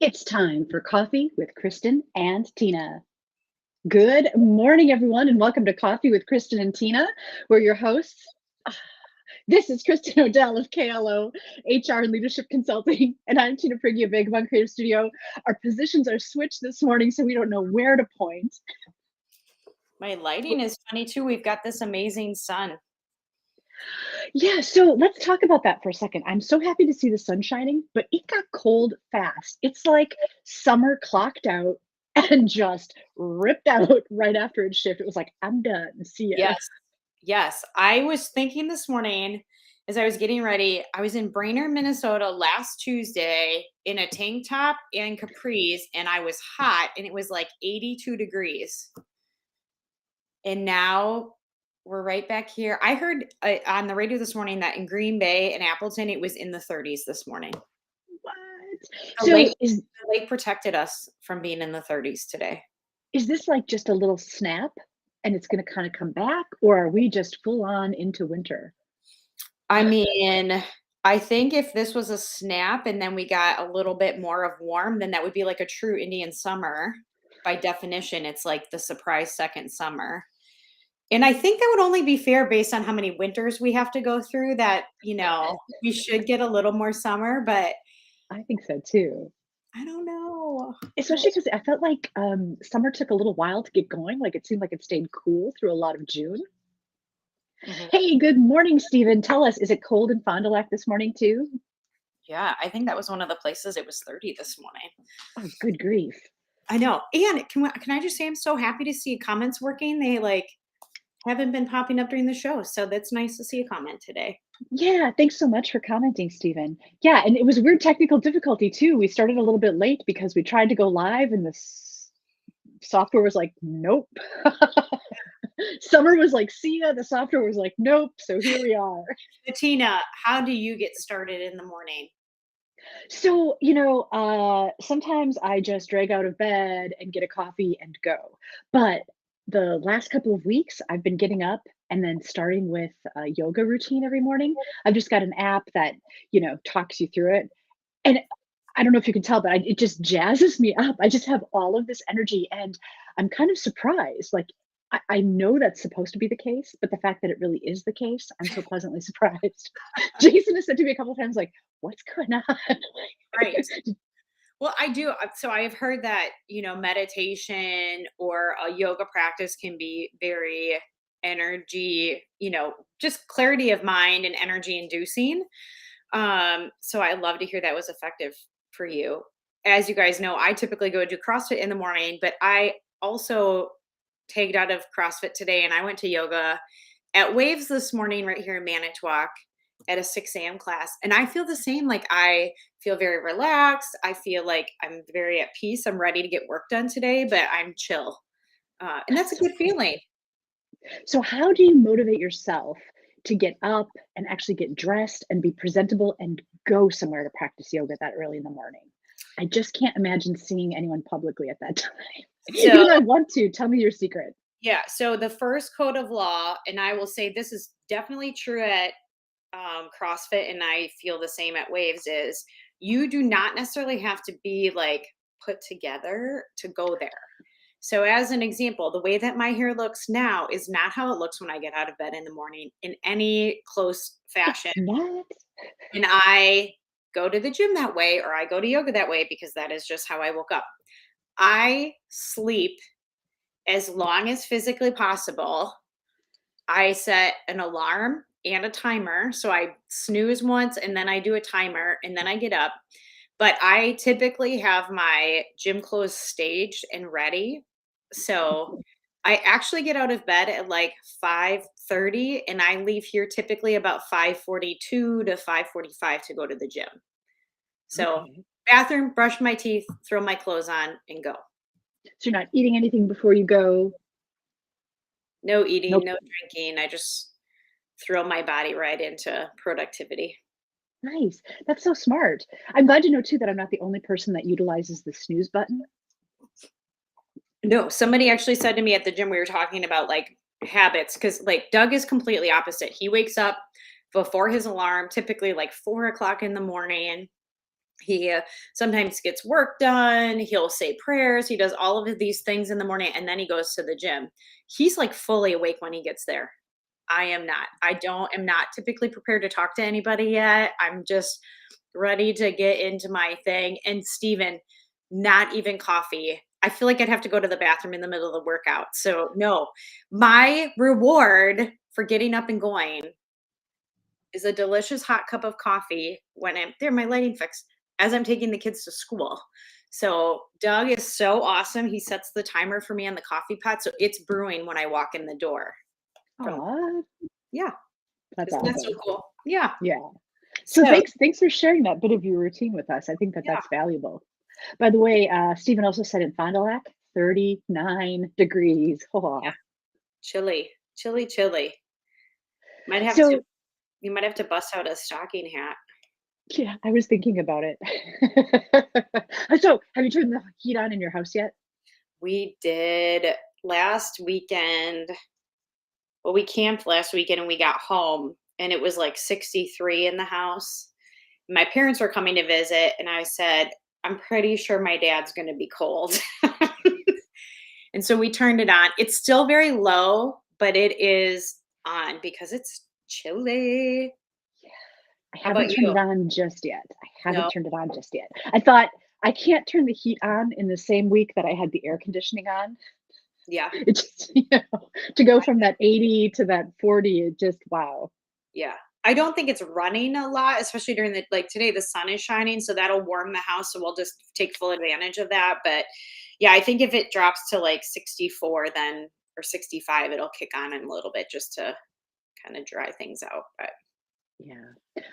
It's time for Coffee with Kristin and Tina. Good morning, everyone, and welcome to Coffee with Kristin and Tina. We're your hosts. Ah, This is Kristin Odell of KLO HR and Leadership Consulting, and I'm Tina Prigge of Vagabond Creative Studio. Our positions are switched this morning, so we don't know where to point. My lighting is funny too. We've got this amazing sun. Yeah, so let's talk about that for a second. I'm so happy to see the sun shining, but it got cold fast. It's like summer clocked out and just ripped out right after its shift. It was like, I'm done. See ya. Yes. Yes. I was thinking this morning as I was getting ready, I was in Brainerd, Minnesota last Tuesday in a tank top and capris, and I was hot and it was like 82 degrees. And now we're right back here. I heard on the radio this morning that in Green Bay and Appleton, it was in the 30s this morning. What? The So lake, is the lake protected us from being in the 30s today. is this like just a little snap and it's going to kind of come back, or are we just full on into winter? I mean, I think if this was a snap and then we got a little bit more of warm, then that would be like a true Indian summer. By definition, it's like the surprise second summer. And I think that would only be fair based on how many winters we have to go through that, we should get a little more summer, but I think so too. I don't know. Especially because I felt like summer took a little while to get going. Like it seemed like it stayed cool through a lot of June. Mhm. Hey, good morning, Stephen. Tell us, is it cold in Fond du Lac this morning too? Yeah, I think that was one of the places it was 30 this morning. Oh, good grief. I know. And can I just say I'm so happy to see comments working. They haven't been popping up during the show. So that's nice to see a comment today. Yeah, thanks so much for commenting, Stephen. Yeah, and it was weird technical difficulty too. We started a little bit late because we tried to go live and the software was like, nope. Summer was like, see ya. The software was like, nope. So here we are. Tina, how do you get started in the morning? So, sometimes I just drag out of bed and get a coffee and go. But the last couple of weeks, I've been getting up and then starting with a yoga routine every morning. I've just got an app that, talks you through it. And I don't know if you can tell, but it just jazzes me up. I just have all of this energy and I'm kind of surprised. Like, I know that's supposed to be the case, but the fact that it really is the case, I'm so pleasantly surprised. Jason has said to me a couple of times, like, what's going on? Right. Well, I do. So I have heard that, meditation or a yoga practice can be very energy, just clarity of mind and energy inducing. So I love to hear that was effective for you. As you guys know, I typically go do CrossFit in the morning, but I also tagged out of CrossFit today and I went to yoga at Waves this morning right here in Manitowoc at a 6 a.m. class. And I feel the same. Like I feel very relaxed. I feel like I'm very at peace. I'm ready to get work done today, but I'm chill. And that's a good feeling. So, how do you motivate yourself to get up and actually get dressed and be presentable and go somewhere to practice yoga that early in the morning? I just can't imagine seeing anyone publicly at that time. Even So though I want to, tell me your secret. yeah, so the first code of law, and I will say this is definitely true at CrossFit, and I feel the same at Waves, is you do not necessarily have to be like put together to go there. So, as an example, the way that my hair looks now is not how it looks when I get out of bed in the morning in any close fashion. It's not. And I go to the gym that way, or I go to yoga that way because that is just how I woke up. I sleep as long as physically possible. I set an alarm and a timer. So I snooze once and then I do a timer and then I get up. But I typically have my gym clothes staged and ready. So I actually get out of bed at like 5:30 and I leave here typically about 5:42 to 5:45 to go to the gym. So Okay. bathroom, brush my teeth, throw my clothes on and go. So, you're not eating anything before you go? No eating, Nope. no drinking. I just throw my body right into productivity. Nice. That's so smart. I'm glad to know too that I'm not the only person that utilizes the snooze button. No, somebody actually said to me at the gym, we were talking about like habits, because like Doug is completely opposite. He wakes up before his alarm, typically like 4 o'clock in the morning. He sometimes gets work done. He'll say prayers. He does all of these things in the morning, and then he goes to the gym. He's like fully awake when he gets there. I am not. Am not typically prepared to talk to anybody yet. I'm just ready to get into my thing. And Steven, not even coffee. I feel like I'd have to go to the bathroom in the middle of the workout. So no, my reward for getting up and going is a delicious hot cup of coffee when I'm there, my lighting fixed, as I'm taking the kids to school. So Doug is so awesome. He sets the timer for me on the coffee pot. So it's brewing when I walk in the door. From Aw, yeah. that's Isn't that so awesome. cool? Yeah. Yeah. So So thanks for sharing that bit of your routine with us. I think that yeah, that's valuable. By the way, Stephen also said in Fond du Lac, 39 degrees. yeah. Oh. Chilly, chilly, chilly. Might have to So you might have to bust out a stocking hat. yeah, I was thinking about it. So have you turned the heat on in your house yet? We did last weekend. Well, we camped last weekend and we got home and it was like 63 in the house. My parents were coming to visit and I said, I'm pretty sure my dad's going to be cold. And so we turned it on. It's still very low, but it is on because it's chilly. I How haven't about turned you? it on just yet. I haven't No? turned it on just yet. I thought I can't turn the heat on in the same week that I had the air conditioning on. Yeah. It just, to go from that 80 to that 40, it just, wow. Yeah. I don't think it's running a lot, especially during the like today the sun is shining, so that'll warm the house, so we'll just take full advantage of that, but yeah, I think if it drops to like 64 then or 65, it'll kick on in a little bit just to kind of dry things out, but Yeah.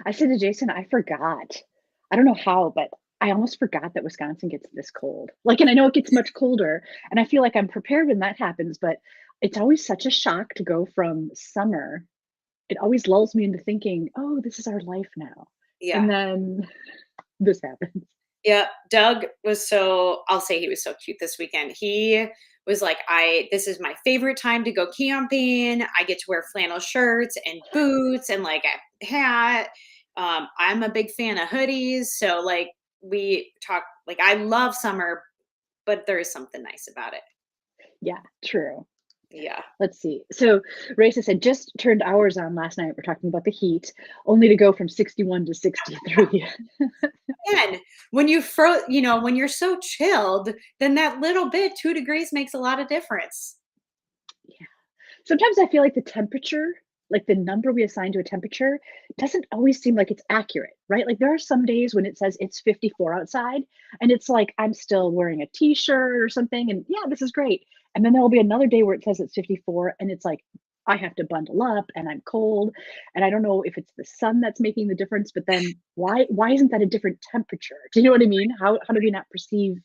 I said to Jason, I forgot. I don't know how, but I almost forgot that Wisconsin gets this cold. Like, and I know it gets much colder, and I feel like I'm prepared when that happens, but it's always such a shock to go from summer. It always lulls me into thinking, oh, this is our life now. yeah. And then this happens. Yeah, Doug was so I'll say he was so cute this weekend. He was like, "I this is my favorite time to go camping. I get to wear flannel shirts and boots and like a hat. I'm a big fan of hoodies." So like we talk like I love summer, but there is something nice about it. Yeah, true. Yeah. Let's see. So Raisa said, just turned hours on last night. We're talking about the heat, only to go from 61 to 63. And when when you're so chilled, then that little bit 2 degrees makes a lot of difference. Yeah. Sometimes I feel like the temperature, like the number we assign to a temperature, doesn't always seem like it's accurate, right? Like there are some days when it says it's 54 outside, and it's like I'm still wearing a t-shirt or something, and yeah, this is great. And then there will be another day where it says it's 54, and it's like I have to bundle up and I'm cold. And I don't know if it's the sun that's making the difference, but then why isn't that a different temperature? Do you know what I mean? How do we not perceive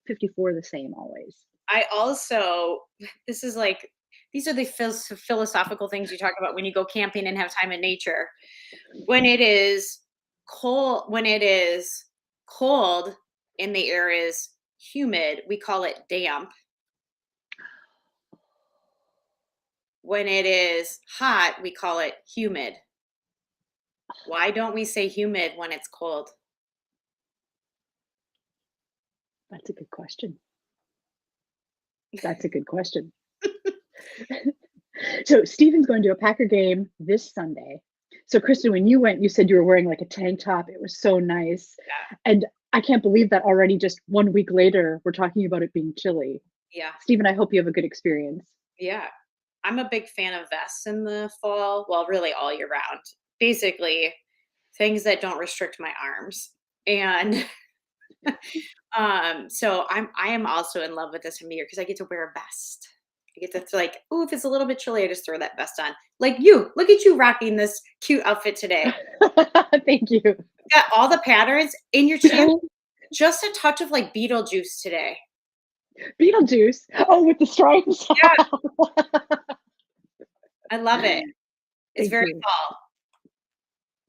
54 the same always? I also this is like these are the philosophical things you talk about when you go camping and have time in nature. When it is when it is cold and the air is humid, we call it damp. When it is hot, we call it humid. Why don't we say humid when it's cold? That's a good question. That's a good question. So Steven's going to a Packer game this Sunday. So Kristen, when you went, you said you were wearing like a tank top. It was so nice. Yeah. And I can't believe that already just 1 week later, we're talking about it being chilly. Yeah. Steven, I hope you have a good experience. Yeah. I'm a big fan of vests in the fall. Well, really all year round. Basically, things that don't restrict my arms. And so I am also in love with this time of year because I get to wear a vest. I get to like, oh, if it's a little bit chilly, I just throw that vest on. Like you, look at you rocking this cute outfit today. Thank you. Got all the patterns in your chance. Just a touch of like Beetlejuice today. Beetlejuice. Oh, with the stripes. Yeah, I love it. It's Thank very you. fall.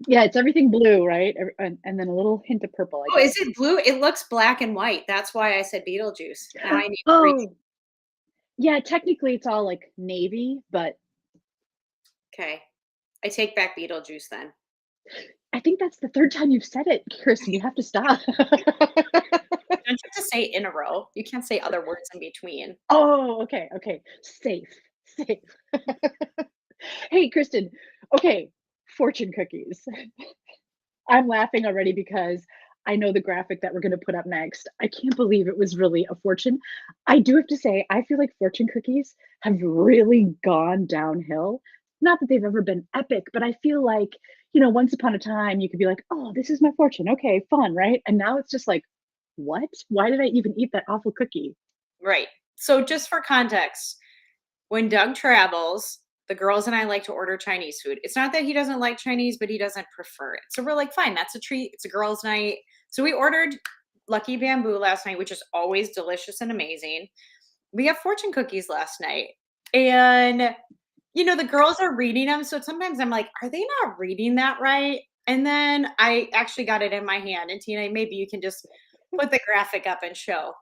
Yeah, it's everything blue, right? And then a little hint of purple, I Oh, is guess. it blue? It looks black and white. That's why I said Beetlejuice. Now I need to read. Oh, yeah, technically it's all like navy, but Okay. I take back Beetlejuice then. I think that's the 3rd time you've said it, Kristen, you have to stop. Don't you have to say in a row? You can't say other words in between. Oh, okay, okay. Safe, safe. Hey, Kristen. Okay, fortune cookies. I'm laughing already because I know the graphic that we're gonna put up next. I can't believe it was really a fortune. I do have to say, I feel like fortune cookies have really gone downhill. Not that they've ever been epic, but I feel like, once upon a time, you could be like, "Oh, this is my fortune. Okay, fun," right? And now it's just like, "What? Why did I even eat that awful cookie?" Right. So just for context, when Doug travels, the girls and I like to order Chinese food. It's not that he doesn't like Chinese, but he doesn't prefer it. So we're like, fine, that's a treat. It's a girls' night. So we ordered Lucky Bamboo last night, which is always delicious and amazing. We have fortune cookies last night. And, the girls are reading them. So sometimes I'm like, are they not reading that right? And then I actually got it in my hand. And Tina, maybe you can just put the graphic up and show.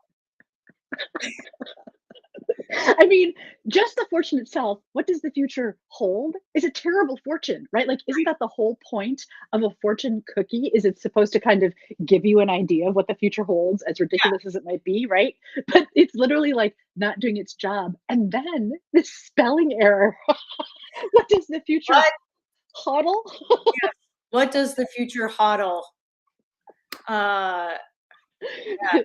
I mean, just the fortune itself, what does the future hold? Is a terrible fortune, right? Like, isn't that the whole point of a fortune cookie? Is it's supposed to kind of give you an idea of what the future holds, as ridiculous as it might be, right? But it's literally like not doing its job. And then this spelling error. What does the future What? hodl? Yes. What does the future hodl? Uh, yeah.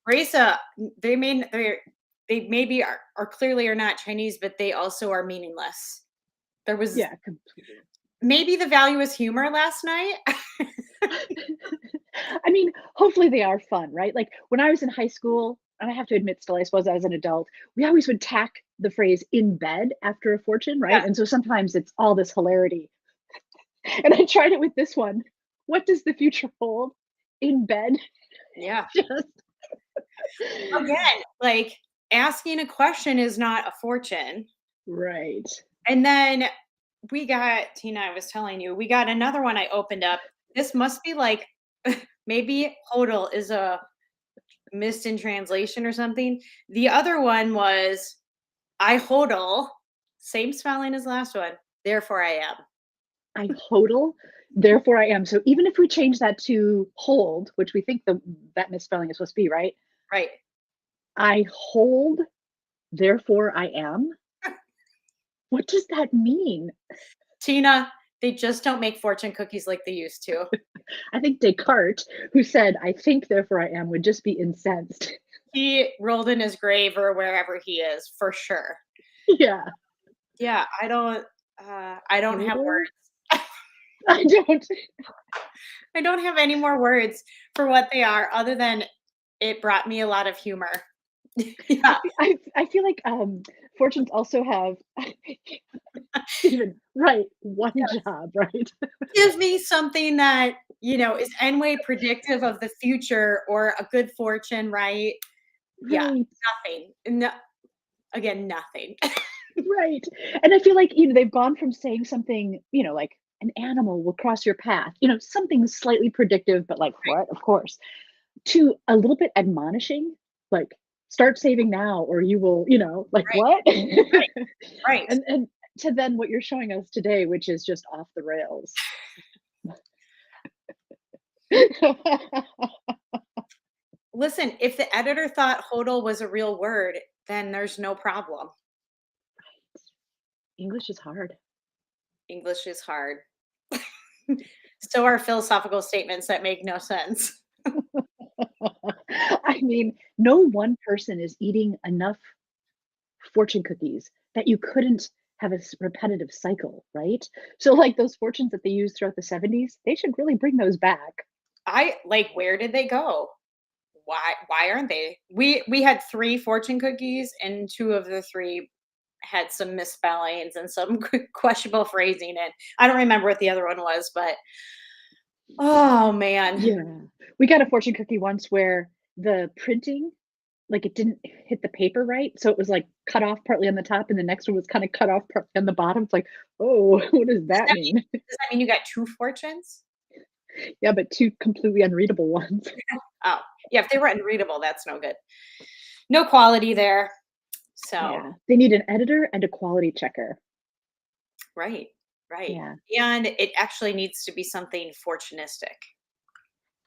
Risa, they maybe are clearly are not Chinese, but they also are meaningless. There was Yeah, completely. maybe the value was humor last night. I mean, hopefully they are fun, right? Like when I was in high school, and I have to admit still, I suppose as an adult, we always would tack the phrase in bed after a fortune, right? Yes, And so sometimes it's all this hilarity. And I tried it with this one. What does the future hold? In bed? yeah. Just Again, like asking a question is not a fortune. right. And then we got Tina, I was telling you, we got another one I opened up. This must be like maybe hodl is a missed in translation or something. The other one was I hodl, same spelling as last one. Therefore I am. I hodl, therefore I am. So even if we change that to hold, which we think that misspelling is supposed to be, right? Right. I hold, therefore I am. What does that mean? Tina, they just don't make fortune cookies like they used to. I think Descartes, who said, "I think, therefore I am," would just be incensed. He rolled in his grave or wherever he is for sure. Yeah. Yeah, I don't have Hodl? words. I don't. I don't have any more words for what they are other than it brought me a lot of humor. I Yeah. fe I feel like, fortunes also have even right, one job, right? Give me something that, is anyway predictive of the future or a good fortune, right? Yeah, Right, nothing. No, again, nothing. right, and I feel like, they've gone from saying something, like an animal will cross your path, something slightly predictive, but like, "What? Of course," to a little bit admonishing, like, "Start saving now or you will," like, Right, "What?" right, right. And to then what you're showing us today, which is just off the rails. Listen, if the editor thought hodl was a real word, then there's no problem. English is hard. English is hard. So are philosophical statements that make no sense. I mean, no one person is eating enough fortune cookies that you couldn't have a repetitive cycle, right? So, like those fortunes that they used throughout the 70s, they should really bring those back. I like where did they go? Why aren't they? We had 3 fortune cookies and 2 of the 3 had some misspellings and some questionable phrasing and I don't remember what the other one was, but oh man. Yeah. We got a fortune cookie once where the printing, like it didn't hit the paper right. So it was like cut off partly on the top and the next one was kind of cut off partly on the bottom. It's like, oh, what does Does that that mean mean? does that mean you got 2 fortunes? Yeah, but two completely unreadable ones. Oh, yeah, if they were unreadable, that's no good. No quality there. So, Yeah. They need an editor and a quality checker. right, Right. Yeah. And it actually needs to be something fortunistic.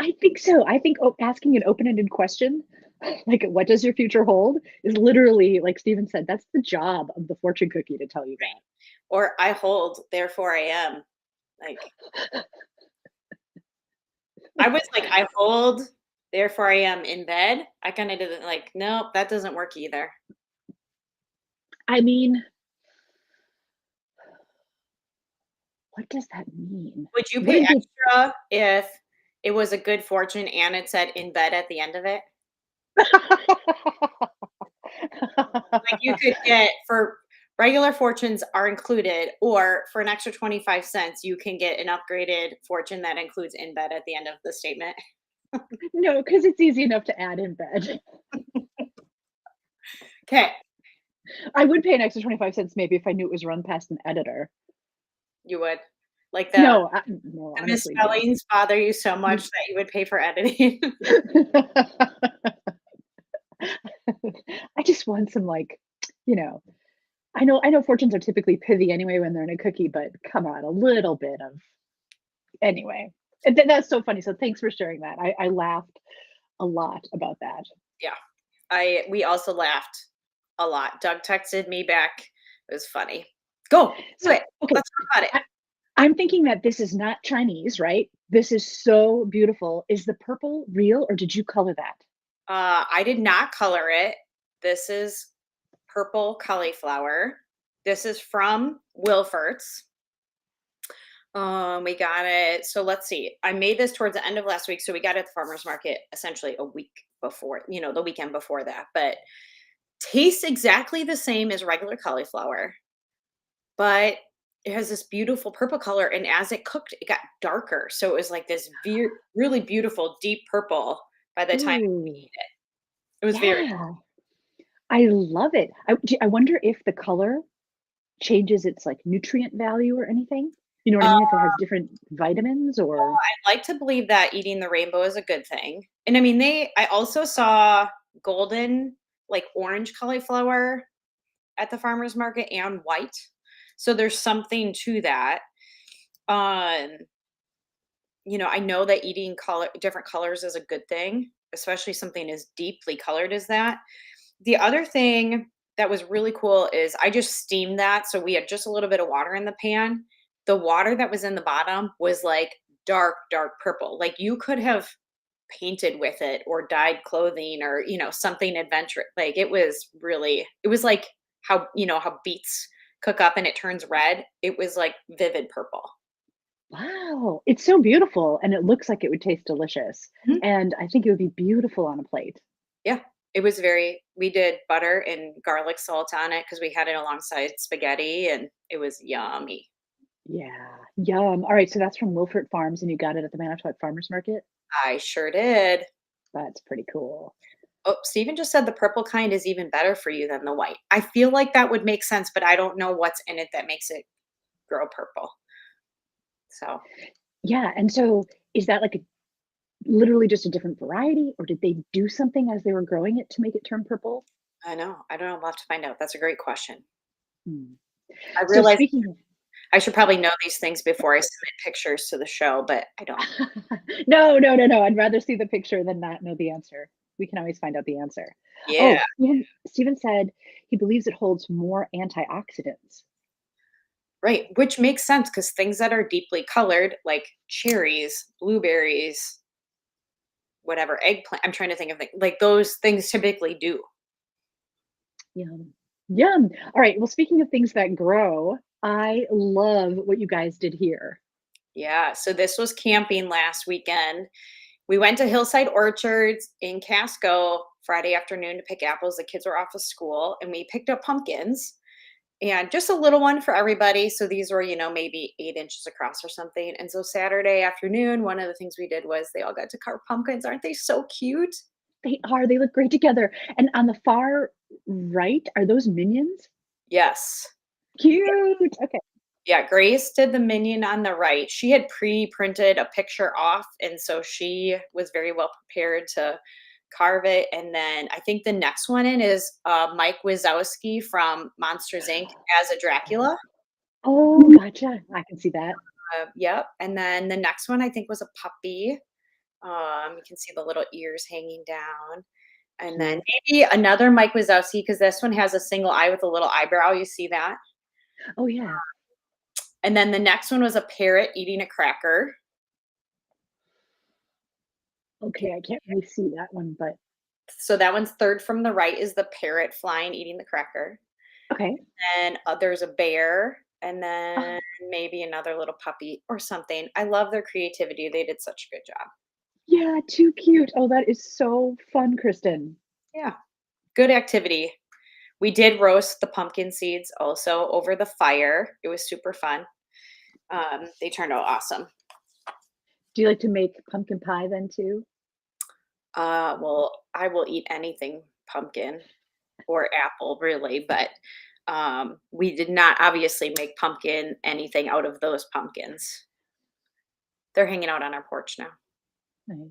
I think so. I think asking an open-ended question, like, "What does your future hold?" is literally, like Steven said, that's the job of the fortune cookie to tell you that. Or I hold, therefore I am. Like, I was like, I hold, therefore I am in bed. I kind of didn't like, nope, that doesn't work either. I mean, what does that mean? Would you pay Wouldn't it extra if it was a good fortune and it said in bed at the end of it? Like you could get for regular fortunes are included, or for an extra 25 cents, you can get an upgraded fortune that includes in bed at the end of the statement. No, because it's easy enough to add in bed. Okay, I would pay an extra 25 cents maybe if I knew it was run past an editor. you would. Like No, the honestly, no. misspellings bother you so much that you would pay for editing. I just want some, like, you know, I know fortunes are typically pithy anyway when they're in a cookie, but come on, a little bit of anyway. And that's so funny. So thanks for sharing that. I laughed a lot about that. Yeah. We also laughed a lot. Doug texted me back. It was funny. Go, do So it. okay, Let's talk about it. I, I'm thinking that this is not Chinese, right? This is so beautiful. Is the purple real or did you color that? I did not color it. This is purple cauliflower. This is from Wilfert's. We got it. So let's see. I made this towards the end of last week. So we got it at the farmer's market essentially a week before, the weekend before that. But tastes exactly the same as regular cauliflower, but it has this beautiful purple color. And as it cooked, it got darker. So it was like this really beautiful deep purple by the time Ooh, it was very yeah. I love it. I wonder if the color changes its, like, nutrient value or anything? You know what I cool. mean? If it has different vitamins or I like to believe that eating the rainbow is a good thing. And I mean, I also saw golden, like orange cauliflower at the farmer's market and white. So there's something to that. Um, I know that eating different colors is a good thing, especially something as deeply colored as that. The other thing that was really cool is I just steamed that. So we had just a little bit of water in the pan. The water that was in the bottom was like dark, dark purple. Like you could have painted with it or dyed clothing or, something adventurous. Like it was like how beets cook up and it turns red. It was like vivid purple. wow, it's so beautiful and it looks like it would taste delicious, Mhm. and I think it would be beautiful on a plate. Yeah. We did butter and garlic salt on it because we had it alongside spaghetti and it was yummy. Yeah, yum. Alright, so that's from Wilford Farms and you got it at the Manitowoc Farmers Market? I sure did. That's pretty cool. Oh, Steven just said the purple kind is even better for you than the white. I feel like that would make sense, but I don't know what's in it that makes it grow purple. So Yeah, and so is that, like, literally just a different variety, or did they do something as they were growing it to make it turn purple? I know. I don't know. We'll have to find out. That's a great question. Hmm. I So realize speaking of I should probably know these things before I submit pictures to the show, but I don't. No, no, no, no, I'd rather see the picture than not know the answer. We can always find out the answer. Yeah, Oh, Steven said he believes it holds more antioxidants. right. Which makes sense because things that are deeply colored, like cherries, blueberries, whatever, eggplant, I'm trying to think of things like those things typically do. Yum. Yum. All right. Well, speaking of things that grow, I love what you guys did here. Yeah. So this was camping last weekend. We went to Hillside Orchards in Casco Friday afternoon to pick apples. The kids were off of school and we picked up pumpkins and just a little one for everybody. So these were, maybe 8 inches across or something. And so Saturday afternoon, one of the things we did was they all got to carve pumpkins. Aren't they so cute? They are. They look great together. And on the far right, are those minions? Yes. Cute. Okay. Yeah, Grace did the minion on the right. She had pre-printed a picture off, and so she was very well prepared to carve it. And then I think the next one in is Mike Wazowski from Monsters Inc. as a Oh, Dracula. Oh, gotcha. I can see that. Yep. And then the next one I think was a puppy. You can see the little ears hanging down. And then Cute. maybe another Mike Wazowski because this one has a single eye with a little eyebrow. You see that? Oh, yeah. And then the next one was a parrot eating a cracker. Okay, I can't really see that one, but So that one's third from the right is the parrot flying eating the cracker. okay. And there's a bear, and Oh, then maybe another little puppy or something. I love their creativity. They did such a good job. yeah, too cute. Oh, that is so fun, Kristen. Yeah, good activity. We did roast the pumpkin seeds also over the fire. It was super fun. They turned out awesome. Do you like to make pumpkin pie then too? Well, I will eat anything pumpkin or apple, really, but we did not obviously make pumpkin anything out of those pumpkins. They're hanging out on our porch now. Nice.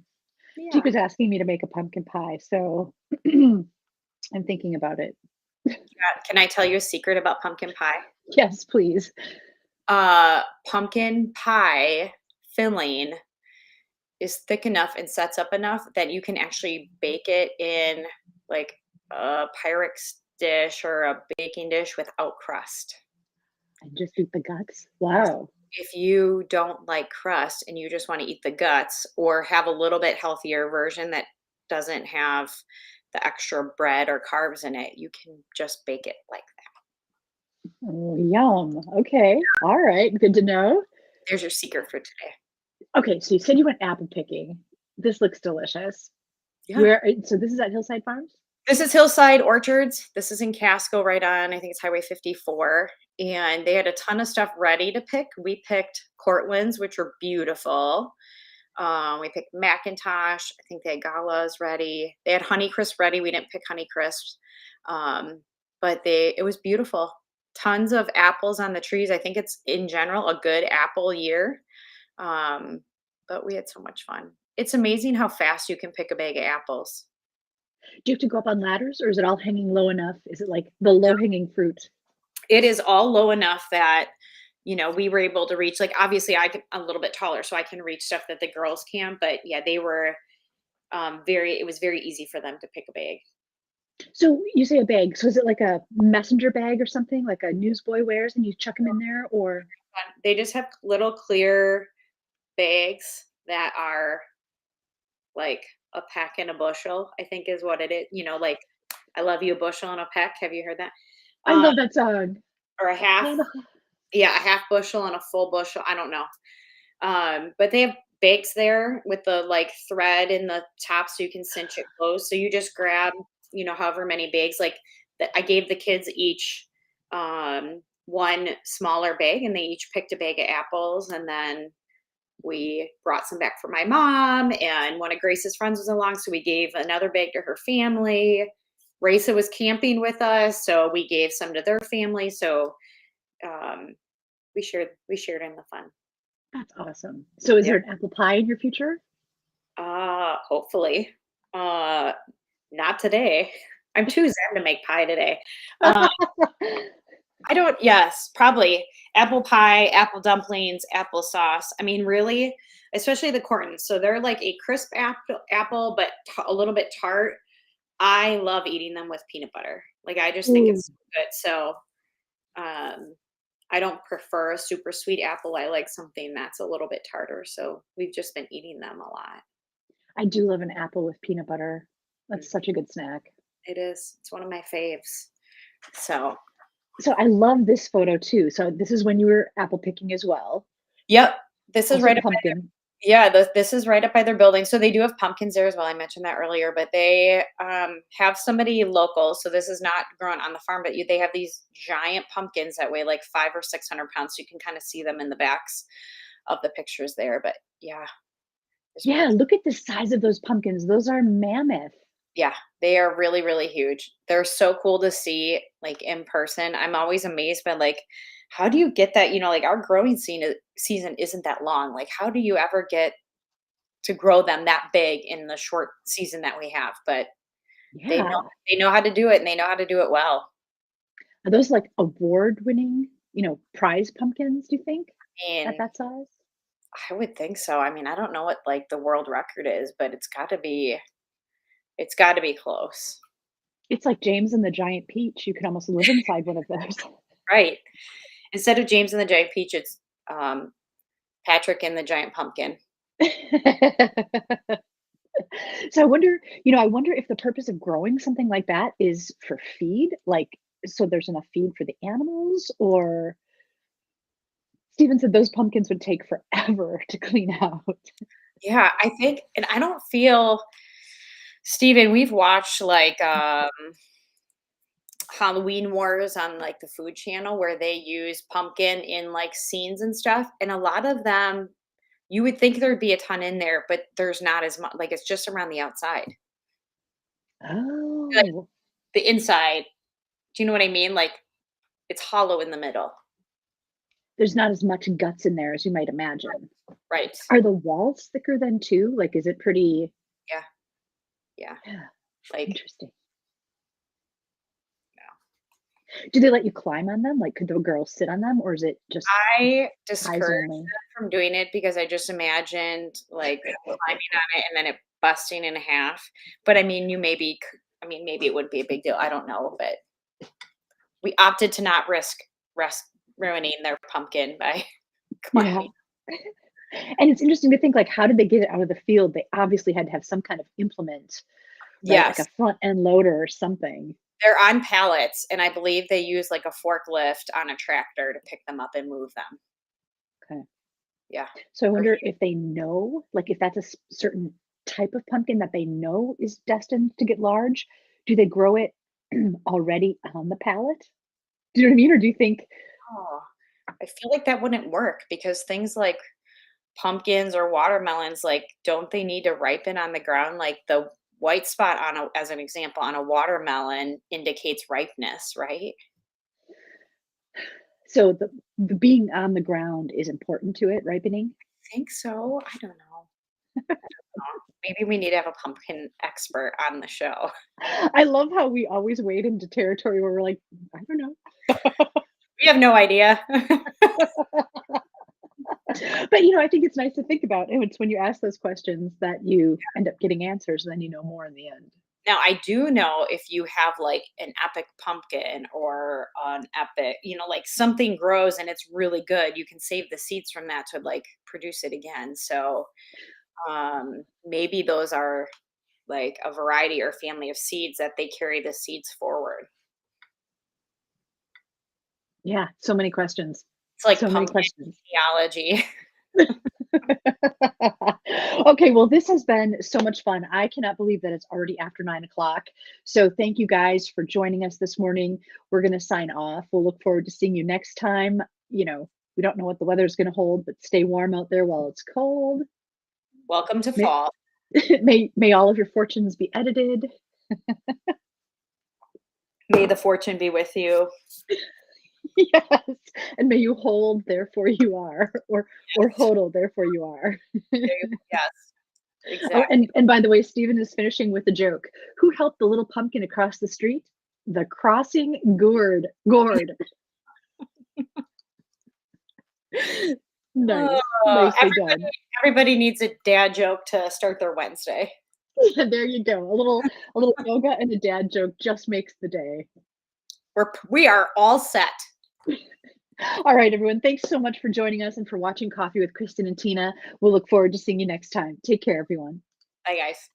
Jake Yeah. was asking me to make a pumpkin pie, so I'm thinking about it. Can I tell you a secret about pumpkin pie? Yes, please. Pumpkin pie filling is thick enough and sets up enough that you can actually bake it in like a Pyrex dish or a baking dish without crust. And just eat the guts. Wow. If you don't like crust and you just want to eat the guts or have a little bit healthier version that doesn't have the extra bread or carbs in it, you can just bake it like that. Oh, yum. Okay. All right. Good to know. There's your secret for today. Okay, so you said you went apple picking. This looks delicious. Yeah. Where so this is at Hillside Farms? This is Hillside Orchards. This is in Casco, right on, I think it's Highway 54. And they had a ton of stuff ready to pick. We picked Cortlands, which were beautiful. We picked Macintosh. I think they had Galas ready. They had Honeycrisp ready. We didn't pick Honeycrisp. But it was beautiful. Tons of apples on the trees. I think it's in general a good apple year. Um, but we had so much fun. It's amazing how fast you can pick a bag of apples. Do you have to go up on ladders or is it all hanging low enough? Is it like the low hanging fruit? It is all low enough that, we were able to reach, like, obviously I can a little bit taller, so I can reach stuff that the girls can't, but yeah, they were, very it was very easy for them to pick a bag. So you say a bag. So is it like a messenger bag or something like a newsboy wears and you chuck them in there or They just have little clear bags that are like a peck and a bushel, I think is what it is, like, "I love you a bushel and a peck." Have you heard that? I Um, love that song. or a half yeah, a half bushel and a full bushel, I don't know. But they have bags there with the, like, thread in the top so you can cinch it closed. So you just grab, however many bags, like, I gave the kids each, one smaller bag, and they each picked a bag of apples, and then we brought some back for my mom, and one of Grace's friends was along, so we gave another bag to her family. Raisa was camping with us, so we gave some to their family. So um, we shared in the fun. That's awesome. So is Yeah. there an apple pie in your future? Hopefully. Uh, not today. I'm too zen to make pie today. Uh, I don't. Yes, probably apple pie, apple dumplings, applesauce. I mean, really, especially the Cortons. So they're like a crisp apple, but a little bit tart. I love eating them with peanut butter. Like I just think Ooh, it's so good. So um, I don't prefer a super sweet apple. I like something that's a little bit tartar. So we've just been eating them a lot. I do love an apple with peanut butter. Mm, That's such a good snack. it is. It's one of my faves. So So I love this photo too. So this is when you were apple picking as well. yep, this is Also right up. pumpkin. Yeah, this is right up by their building. So they do have pumpkins there as well. I mentioned that earlier, but they have somebody local. So this is not grown on the farm, but they have these giant pumpkins that weigh like 500 or 600 pounds. So you can kind of see them in the backs of the pictures there. But yeah, there's more. Yeah, look at the size of those pumpkins. Those are mammoth. Yeah, they are really, really huge. They're so cool to see like in person. I'm always amazed by like, how do you get that? Like our growing season isn't that long. Like, how do you ever get to grow them that big in the short season that we have, but they know Yeah. they know how to do it, and they know how to do it well. Are those like award winning? prize pumpkins, do you think, at And that size? I would think so. I mean, I don't know what like the world record is, but it's got to be close. It's like James and the Giant Peach, you could almost live inside one of those. Right. Instead of James and the Giant Peach, it's um, Patrick and the Giant Pumpkin. So I wonder if the purpose of growing something like that is for feed, like, so there's enough feed for the animals, or Steven said those pumpkins would take forever to clean out. Yeah, I think, and I don't feel, Steven, we've watched like Halloween Wars on like the Food Channel where they use pumpkin in like scenes and stuff. And a lot of them, you would think there'd be a ton in there, but there's not as much. Like it's just around the outside, like Oh, the inside. Do you know what I mean? Like it's hollow in the middle. there's not as much guts in there as you might imagine. Right. Are the walls thicker than too? Like, is it pretty? Yeah. Yeah. Yeah, Like, interesting. Do they let you climb on them? Like, could the girls sit on them, or is it just I eyes discouraged only? them from doing it because I just imagined like climbing on it and then it busting in half. But I mean, I mean, maybe it would be a big deal. I don't know, but we opted to not risk ruining their pumpkin by Yeah. climbing. And it's interesting to think, like, how did they get it out of the field? They obviously had to have some kind of implement, right? Like a Yes, front end loader or something. they're on pallets, and I believe they use like a forklift on a tractor to pick them up and move them. Okay. Yeah. So I They're wonder huge. if they know, like, if that's a certain type of pumpkin that they know is destined to get large, do they grow it already on the pallet? Do you know what I mean? Or do you think, Oh, I feel like that wouldn't work because things like pumpkins or watermelons, like, don't they need to ripen on the ground? Like, the white spot on a as an example, on a watermelon indicates ripeness, right? so the being on the ground is important to it ripening? Think so? I don't know. Maybe we need to have a pumpkin expert on the show. I love how we always wade into territory where we're like, I don't know. We have no idea. But I think it's nice to think about. And it's when you ask those questions that you end up getting answers, and then you know more in the end. Now, I do know if you have, like, an epic pumpkin or an epic, like, something grows and it's really good, you can save the seeds from that to, like, produce it again. So, maybe those are, like, a variety or family of seeds that they carry the seeds forward. Yeah, so many questions. It's like So many pumpkin questions. theology. Okay, well, this has been so much fun. I cannot believe that it's already after 9 o'clock. So thank you guys for joining us this morning. We're going to sign off. We'll look forward to seeing you next time. We don't know what the weather's going to hold, but stay warm out there while it's cold. Welcome to May, fall. may all of your fortunes be edited. May the fortune be with you. Yes, and may you hold, therefore you are, or hodl, therefore you are. There you yes, Oh, exactly. and by the way, Stephen is finishing with a joke. Who helped the little pumpkin across the street? The crossing gourd. Nice, Oh, nicely done. everybody needs a dad joke to start their Wednesday. There you go. A little yoga and a dad joke just makes the day. We are all set. All right, everyone. Thanks so much for joining us and for watching Coffee with Kristin and Tina. We'll look forward to seeing you next time. Take care, everyone. Bye, guys.